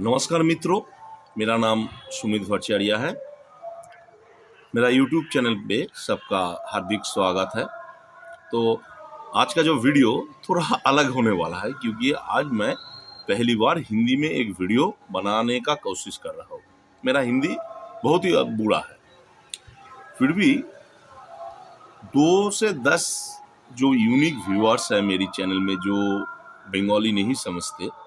नमस्कार मित्रों, मेरा नाम सुमित भट्टाचार्य है। मेरा यूट्यूब चैनल पे सबका हार्दिक स्वागत है। तो आज का जो वीडियो थोड़ा अलग होने वाला है, क्योंकि आज मैं पहली बार हिंदी में एक वीडियो बनाने का कोशिश कर रहा हूँ। मेरा हिंदी बहुत ही बुरा है, फिर भी 2 से 10 जो यूनिक व्यूअर्स है मेरी चैनल में, जो बंगाली नहीं समझते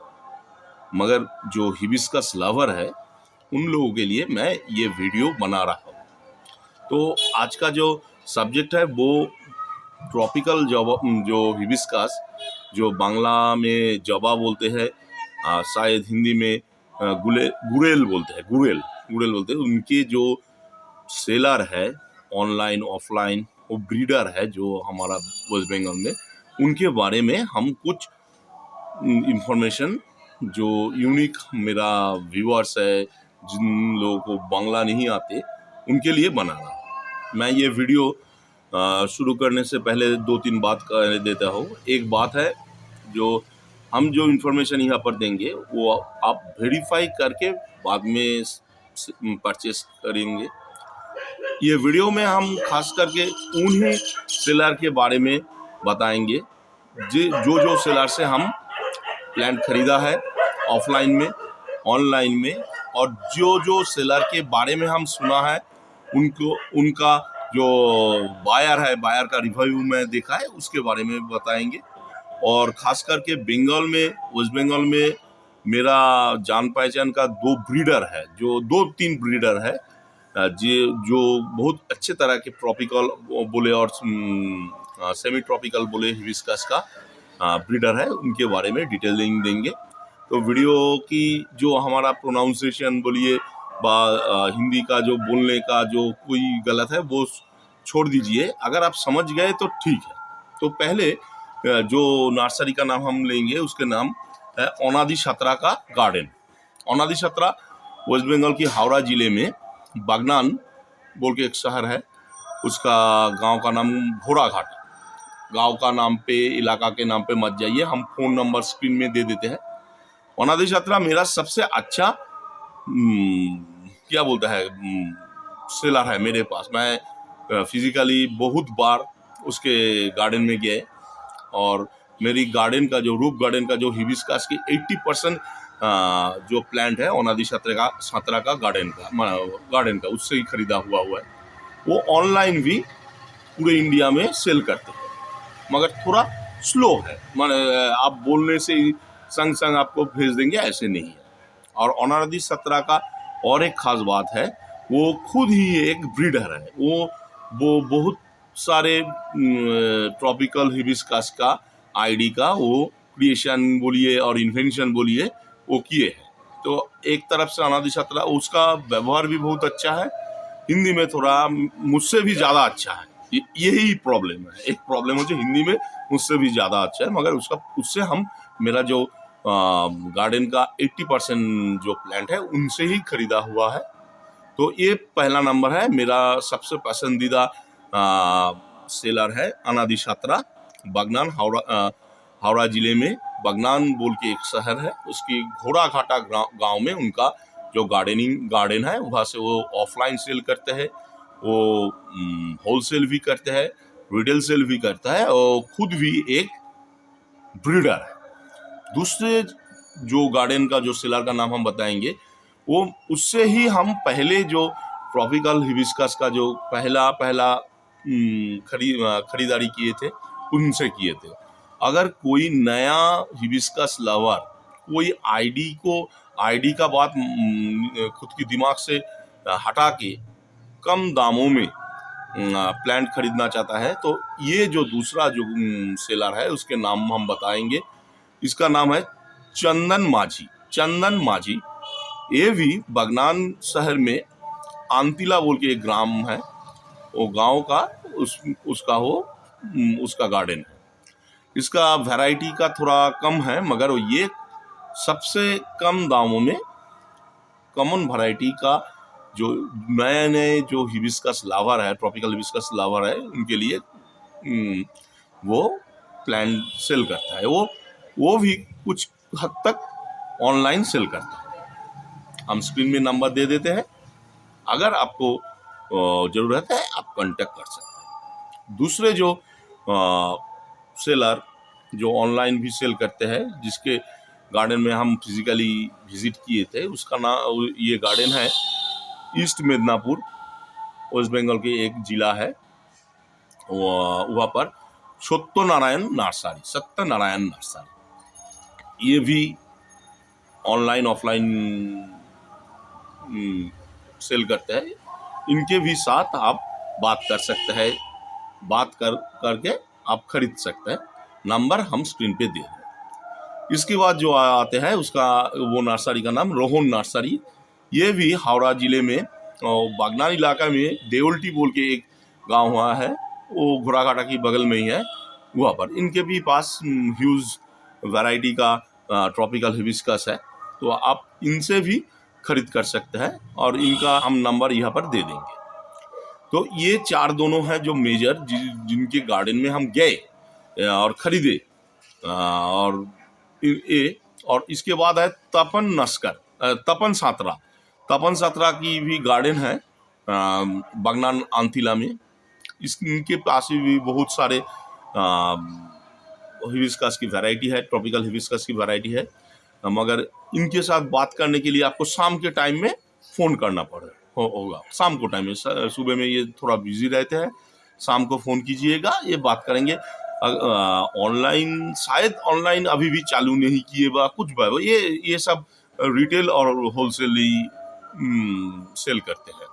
मगर जो हिबिस्कस लवर है, उन लोगों के लिए मैं ये वीडियो बना रहा हूँ। तो आज का जो सब्जेक्ट है वो ट्रॉपिकल जवा, जो हिबिस्कस, जो बांग्ला में जवा बोलते हैं, शायद हिंदी में गुरेल बोलते हैं, गुरेल बोलते हैं। उनके जो सेलर है ऑनलाइन ऑफलाइन, वो ब्रीडर है जो हमारा वेस्ट बंगाल में, उनके बारे में हम कुछ इंफॉर्मेशन जो यूनिक मेरा व्यूअर्स है, जिन लोगों को बांग्ला नहीं आते, उनके लिए बनाना। मैं ये वीडियो शुरू करने से पहले 2-3 बात कर देता हूँ। एक बात है, हम जो इंफॉर्मेशन यहाँ पर देंगे वो आप वेरीफाई करके बाद में परचेस करेंगे। ये वीडियो में हम खास करके उन्हीं सेलर के बारे में बताएंगे जो सेलर से हम प्लांट खरीदा है ऑफलाइन में, ऑनलाइन में, और जो सेलर के बारे में हम सुना है, उनका जो बायर का रिव्यू में देखा है, उसके बारे में बताएंगे। और खास करके बंगाल में, वेस्ट बंगाल में मेरा जान पहचान का 2 ब्रीडर है, जो 2-3 ब्रीडर है जो बहुत अच्छे तरह के ट्रॉपिकल बोले और सेमी ट्रॉपिकल बोले हिबिस्कस का ब्रीडर है, उनके बारे में डिटेलिंग देंगे। तो वीडियो की जो हमारा प्रोनाउंसिएशन बोलिए हिंदी का जो बोलने का जो कोई गलत है वो छोड़ दीजिए। अगर आप समझ गए तो ठीक है। तो पहले जो नर्सरी का नाम हम लेंगे, उसके नाम है अनादि सतरा का गार्डन। अनादि सतरा वेस्ट बंगाल की हावड़ा जिले में बागनान बोल के एक शहर है, उसका गांव का नाम घोड़ाघाट। गांव का नाम पे, इलाका के नाम पे मत जाइए, हम फोन नंबर स्क्रीन में दे देते हैं। अनादि सतरा मेरा सबसे अच्छा क्या बोलता है सेलर है मेरे पास। मैं फिजिकली बहुत बार उसके गार्डन में गए, और मेरी गार्डन का जो रूफ गार्डन का जो हिबिस्कस की 80% जो प्लांट है अनादि सतरा का गार्डन का उससे ही खरीदा हुआ है। वो ऑनलाइन भी पूरे इंडिया में सेल करते हैं, मगर थोड़ा स्लो है, माने आप बोलने से संग संग आपको भेज देंगे, ऐसे नहीं है। और अनादि सतरा का और एक खास बात है, वो खुद ही एक ब्रीडर है। वो बहुत सारे ट्रॉपिकल हिबिस्कस का आईडी का वो क्रिएशन बोलिए और इन्वेंशन बोलिए वो किए हैं। तो एक तरफ से अनादि सतरा, उसका व्यवहार भी बहुत अच्छा है, हिंदी में थोड़ा मुझसे भी ज़्यादा अच्छा है। यही प्रॉब्लम है, एक प्रॉब्लम है जो हिंदी में मुझसे भी ज़्यादा अच्छा है, मगर उससे हम मेरा जो गार्डन का 80% जो प्लांट है उनसे ही खरीदा हुआ है। तो ये पहला नंबर है, मेरा सबसे पसंदीदा सेलर है अनादि सतरा। बागनान हावड़ा जिले में बागनान बोल के एक शहर है, उसकी घोड़ाघाटा गांव में उनका जो गार्डन है, वहाँ से वो ऑफलाइन सेल करते हैं, वो होलसेल भी करते हैं, रिटेल सेल भी करता है, और खुद भी एक ब्रीडर है। दूसरे जो गार्डन का जो सेलर का नाम हम बताएंगे, वो उससे ही हम पहले जो ट्रॉपिकल हिबिस्कस का जो पहला खरीदारी किए थे, उनसे किए थे। अगर कोई नया हिबिस्कस लवर कोई आईडी का बात खुद की दिमाग से हटा के कम दामों में प्लांट खरीदना चाहता है, तो ये जो दूसरा जो सेलर है उसके नाम हम बताएंगे। इसका नाम है चंदन माझी। ये भी बागनान शहर में आंतिला बोल के एक ग्राम है, वो गांव का उसका गार्डन है। इसका वैरायटी का थोड़ा कम है, मगर ये सबसे कम दामों में कॉमन वैरायटी का जो नए जो हिबिस्कस लावर है, ट्रॉपिकल हिबिस्कस लावर है, उनके लिए वो प्लांट सेल करता है। वो भी कुछ हद तक ऑनलाइन सेल करता है। हम स्क्रीन में नंबर दे देते हैं, अगर आपको ज़रूरत है आप कांटेक्ट कर सकते हैं। दूसरे जो सेलर जो ऑनलाइन भी सेल करते हैं, जिसके गार्डन में हम फिजिकली विजिट किए थे, उसका नाम, ये गार्डन है ईस्ट मिदनापुर, वेस्ट बंगाल के एक जिला है, वहाँ पर सत्यनारायण नर्सरी, ये भी ऑनलाइन ऑफलाइन सेल करते हैं। इनके भी साथ आप बात कर सकते हैं, बात करके आप खरीद सकते हैं। नंबर हम स्क्रीन पे दे रहे हैं। इसके बाद जो आते हैं उसका, वो नर्सरी का नाम रोहन नर्सरी, ये भी हावड़ा जिले में बागनान इलाका में देवल्टी बोल के एक गांव हुआ है, वो घोड़ाघाटा की बगल में ही है, वहाँ पर इनके भी पास ह्यूज वैरायटी का ट्रॉपिकल हिबिस्कस है, तो आप इनसे भी खरीद कर सकते हैं और इनका हम नंबर यहाँ पर दे देंगे। तो ये 4 दोनों हैं जो मेजर जिनके गार्डन में हम गए और खरीदे। और ये, और इसके बाद है तपन सातरा की भी गार्डन है बागनान आंतिला में। इनके पास भी बहुत सारे हिबिस्कस की वैरायटी है, ट्रॉपिकल हिबिस्कस की वैरायटी है, मगर इनके साथ बात करने के लिए आपको शाम के टाइम में फ़ोन करना होगा। शाम को टाइम में, सुबह में ये थोड़ा बिजी रहते हैं, शाम को फ़ोन कीजिएगा, ये बात करेंगे। ऑनलाइन, शायद ऑनलाइन अभी भी चालू नहीं किए बा कुछ बा, ये सब रिटेल और होलसेल ही सेल करते हैं।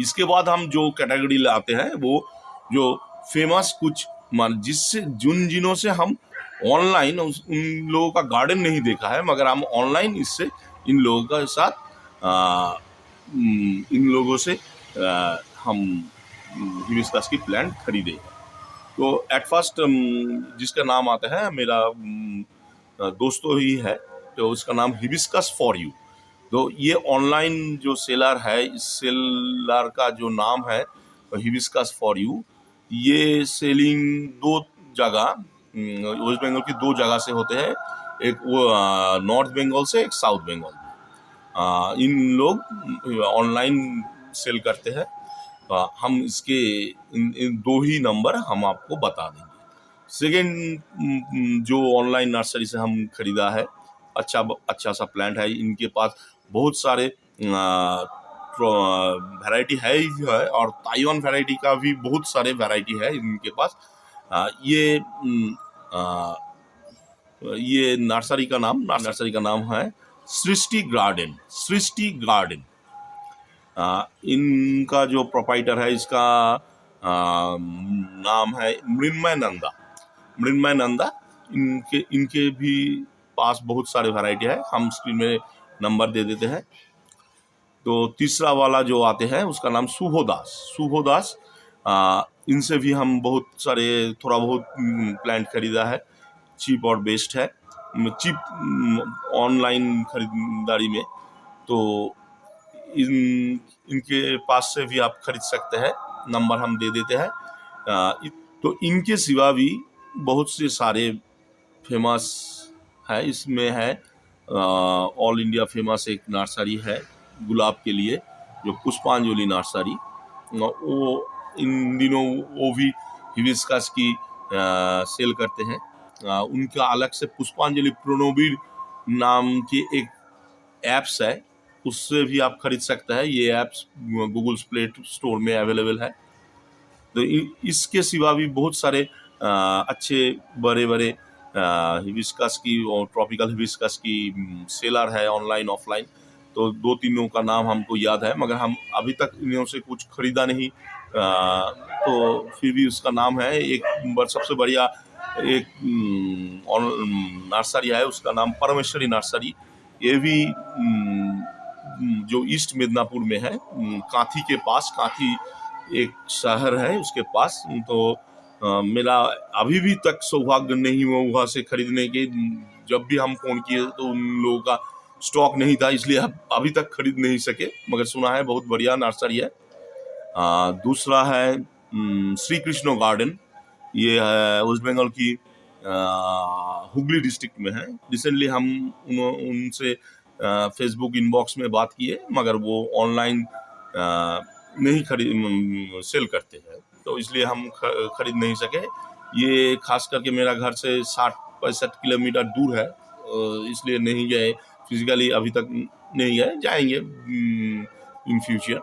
इसके बाद हम जो कैटेगरी लाते हैं, वो जो फेमस कुछ जिससे जिनों से हम ऑनलाइन उन लोगों का गार्डन नहीं देखा है, मगर हम ऑनलाइन इससे इन लोगों के साथ इन लोगों से हम हिबिस्कस की प्लांट खरीदे। तो एट फर्स्ट जिसका नाम आता है, मेरा दोस्तों ही है, तो उसका नाम हिबिस्कस फॉर यू। तो ये ऑनलाइन जो सेलर है, इस सेलर का जो नाम है हिबिस्कस फॉर यू, ये सेलिंग 2 जगह, वेस्ट बंगाल की 2 जगह से होते हैं, एक वो नॉर्थ बंगाल से, एक साउथ बंगाल। इन लोग ऑनलाइन सेल करते हैं। हम इसके इन 2 ही नंबर हम आपको बता देंगे। सेकेंड जो ऑनलाइन नर्सरी से हम खरीदा है, अच्छा सा प्लांट है, इनके पास बहुत सारे वैरायटी है ही है, और ताइवान वैरायटी का भी बहुत सारे वैरायटी है इनके पास। ये नर्सरी का नाम है सृष्टि गार्डन। इनका जो प्रोपाइटर है, इसका नाम है मृण्मय नंदा। इनके भी पास बहुत सारे वैरायटी है, हम स्क्रीन में नंबर दे देते हैं। तो तीसरा वाला जो आते हैं उसका नाम शुभोदास। इनसे भी हम बहुत सारे थोड़ा बहुत प्लांट खरीदा है, चीप और बेस्ट है, चीप ऑनलाइन खरीदारी में। तो इनके पास से भी आप खरीद सकते हैं, नंबर हम दे देते हैं। तो इनके सिवा भी बहुत से सारे फेमस है, इसमें है ऑल इंडिया फेमस एक नर्सरी है गुलाब के लिए, जो पुष्पांजलि नर्सरी, वो इन दिनों वो भी हिबिस्कस की सेल करते हैं। उनका अलग से पुष्पांजलि प्रोनोवीर नाम की एक ऐप्स है, उससे भी आप खरीद सकते हैं। ये ऐप्स गूगल प्ले स्टोर में अवेलेबल है। तो इसके सिवा भी बहुत सारे अच्छे बड़े हिबिस्कस की और ट्रॉपिकल हिबिस्कस की सेलर है ऑनलाइन ऑफलाइन। तो 2-3 का नाम हमको याद है, मगर हम अभी तक इन्हों से कुछ खरीदा नहीं। तो फिर भी उसका नाम है, एक सबसे बढ़िया एक नर्सरी है, उसका नाम परमेश्वरी नर्सरी। ये भी जो ईस्ट मिदनापुर में है, कांथी के पास, कांथी एक शहर है उसके पास। तो मेरा अभी भी तक सौभाग्य नहीं हुआ वहाँ से खरीदने के। जब भी हम फ़ोन किए तो उन लोगों का स्टॉक नहीं था, इसलिए अभी तक खरीद नहीं सके, मगर सुना है बहुत बढ़िया नर्सरी है। दूसरा है श्री कृष्ण गार्डन, ये है वेस्ट बंगाल की हुगली डिस्ट्रिक्ट में है। रिसेंटली हम उनसे फेसबुक इनबॉक्स में बात किए, मगर वो ऑनलाइन नहीं सेल करते हैं, तो इसलिए हम खरीद नहीं सके। ये खास करके मेरा घर से 60-65 किलोमीटर दूर है, इसलिए नहीं गए फिजिकली, अभी तक नहीं गए, जाएंगे इन फ्यूचर।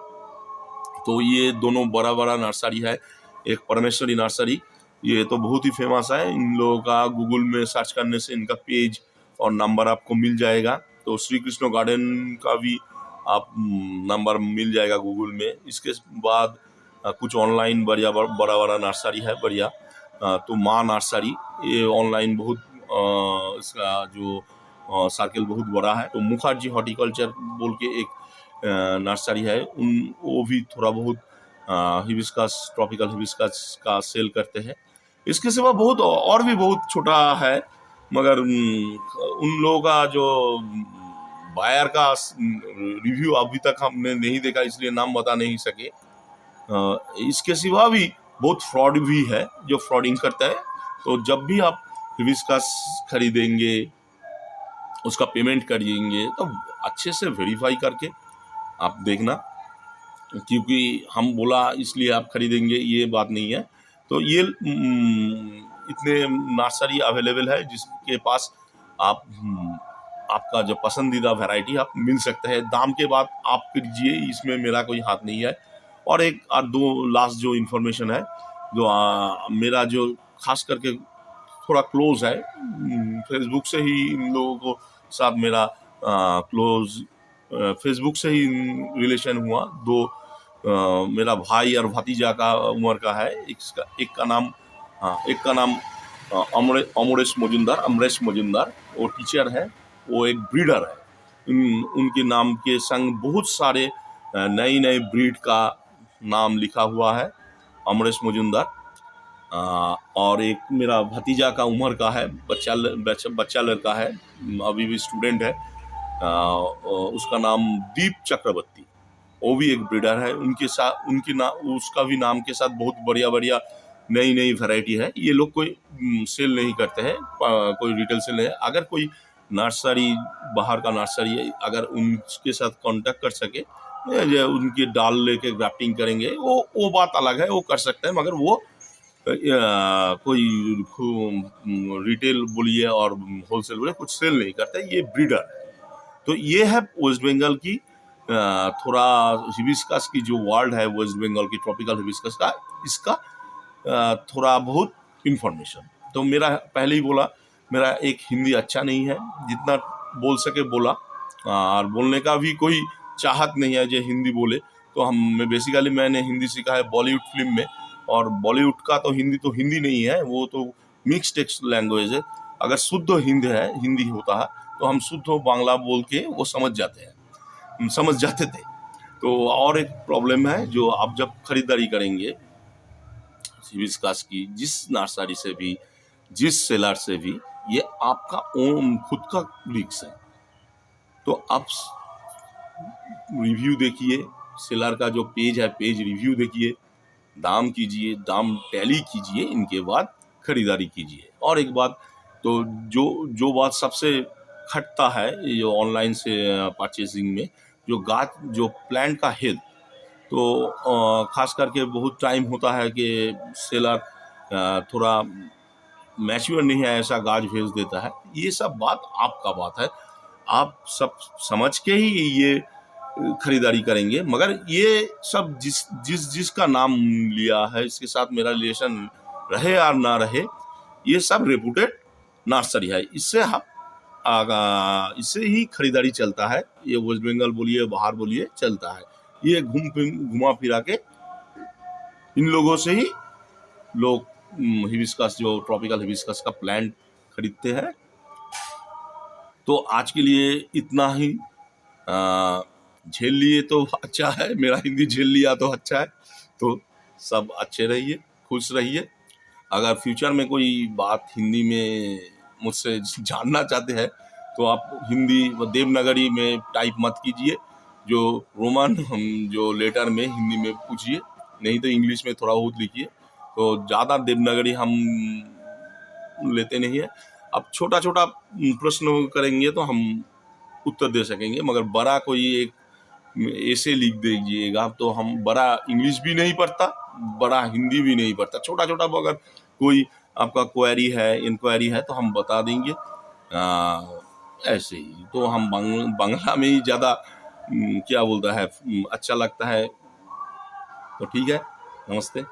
तो ये दोनों बड़ा बड़ा नर्सरी है। एक परमेश्वरी नर्सरी, ये तो बहुत ही फेमस है। इन लोगों का गूगल में सर्च करने से इनका पेज और नंबर आपको मिल जाएगा। तो श्री कृष्ण गार्डन का भी आप नंबर मिल जाएगा गूगल में। इसके बाद कुछ ऑनलाइन बढ़िया बड़ा बड़ा नर्सरी है बढ़िया। तो माँ नर्सरी, ये ऑनलाइन बहुत इसका जो सर्कल बहुत बड़ा है। तो मुखर्जी हॉर्टिकल्चर बोल के एक नर्सरी है, वो भी थोड़ा बहुत हिबिस्कस, ट्रॉपिकल हिबिस्कस का सेल करते हैं। इसके सिवा बहुत और भी बहुत छोटा है, मगर उन लोगों का जो बायर का रिव्यू अभी तक हमने नहीं देखा, इसलिए नाम बता नहीं सके। इसके सिवा भी बहुत फ्रॉड भी है जो फ्रॉडिंग करता है। तो जब भी आप हिबिस्कस खरीदेंगे, उसका पेमेंट करिएंगे, तो अच्छे से वेरीफाई करके आप देखना, क्योंकि हम बोला इसलिए आप खरीदेंगे ये बात नहीं है। तो ये इतने नर्सरी अवेलेबल है जिसके पास आप आपका जो पसंदीदा वैरायटी आप मिल सकते हैं। दाम के बाद आप कीजिए, इसमें मेरा कोई हाथ नहीं है। और एक और दो लास्ट जो इन्फॉर्मेशन है, जो मेरा जो खास करके थोड़ा क्लोज है, फेसबुक से ही इन लोगों को साथ मेरा क्लोज फेसबुक से ही रिलेशन हुआ। दो मेरा भाई और भतीजा का उम्र का है। एक का नाम अमरेश मजुमदार, वो टीचर है, वो एक ब्रीडर है। उनके नाम के संग बहुत सारे नई नई ब्रीड का नाम लिखा हुआ है, अमरेश मजुमदार। और एक मेरा भतीजा का उम्र का है, बच्चा लड़का है, अभी भी स्टूडेंट है, उसका नाम दीप चक्रवर्ती, वो भी एक ब्रीडर है। उनके साथ उसका भी नाम के साथ बहुत बढ़िया नई नई वैरायटी है। ये लोग कोई सेल नहीं करते हैं, कोई रिटेल सेल नहीं है। अगर कोई नर्सरी, बाहर का नर्सरी, अगर उनके साथ कांटेक्ट कर सके, उनके डाल लेके ग्राफ्टिंग करेंगे, वो बात अलग है, वो कर सकते हैं। मगर वो कोई रिटेल बोलिए और होलसेल बोलिए, कुछ सेल नहीं करते, ये ब्रीडर है। तो ये है वेस्ट बंगाल की थोड़ा हिबिस्कस की जो वर्ल्ड है, वेस्ट बंगाल की ट्रॉपिकल हिबिस्कस का, इसका थोड़ा बहुत इन्फॉर्मेशन। तो मेरा पहले ही बोला, मेरा एक हिंदी अच्छा नहीं है, जितना बोल सके बोला, और बोलने का भी कोई चाहत नहीं है जो हिंदी बोले। तो बेसिकली मैंने हिंदी सीखा है बॉलीवुड फिल्म में, और बॉलीवुड का तो हिंदी नहीं है, वो तो मिक्स टेक्स्ट लैंग्वेज है। अगर शुद्ध हिंदी होता है तो हम शुद्ध बांग्ला बोल के वो समझ जाते थे। तो और एक प्रॉब्लम है, जो आप जब खरीदारी करेंगे हिबिस्कस की, जिस नर्सरी से भी, जिस सेलर से भी, ये आपका ओन खुद का रिस्क है। तो आप रिव्यू देखिए, सेलर का जो पेज है, पेज रिव्यू देखिए, दाम कीजिए, दाम टैली कीजिए, इनके बाद खरीदारी कीजिए। और एक बात, तो जो बात सबसे खटता है ये ऑनलाइन से परचेसिंग में, जो प्लांट का हेल्थ, तो खास करके बहुत टाइम होता है कि सेलर थोड़ा मैच्योर नहीं है, ऐसा गाछ भेज देता है। ये सब बात आपका बात है, आप सब समझ के ही ये खरीदारी करेंगे। मगर ये सब जिसका नाम लिया है, इसके साथ मेरा रिलेशन रहे या ना रहे, ये सब रेपुटेड नर्सरी है, इससे ही खरीदारी चलता है। ये वेस्ट बंगाल बोलिए, बाहर बोलिए, चलता है। ये घुमा फिरा के इन लोगों से ही लोग हिबिस्कस, जो ट्रॉपिकल हिबिस्कस का प्लांट खरीदते हैं। तो आज के लिए इतना ही। झेल लिए तो अच्छा है, मेरा हिंदी झेल लिया तो अच्छा है। तो सब अच्छे रहिए, खुश रहिए। अगर फ्यूचर में कोई बात हिंदी में मुझसे जानना चाहते हैं, तो आप हिंदी व देवनागरी में टाइप मत कीजिए, जो रोमन जो लेटर में हिंदी में पूछिए, नहीं तो इंग्लिश में थोड़ा बहुत लिखिए। तो ज़्यादा देवनागरी हम लेते नहीं है। अब छोटा छोटा प्रश्न करेंगे तो हम उत्तर दे सकेंगे, मगर बड़ा कोई एक ऐसे लिख दीजिएगा तो हम, बड़ा इंग्लिश भी नहीं पढ़ता, बड़ा हिंदी भी नहीं पढ़ता, छोटा छोटा अगर कोई आपका क्वेरी है, इंक्वायरी है तो हम बता देंगे। ऐसे ही तो हम बांग्ला में ही ज़्यादा क्या बोलता है अच्छा लगता है। तो ठीक है, नमस्ते।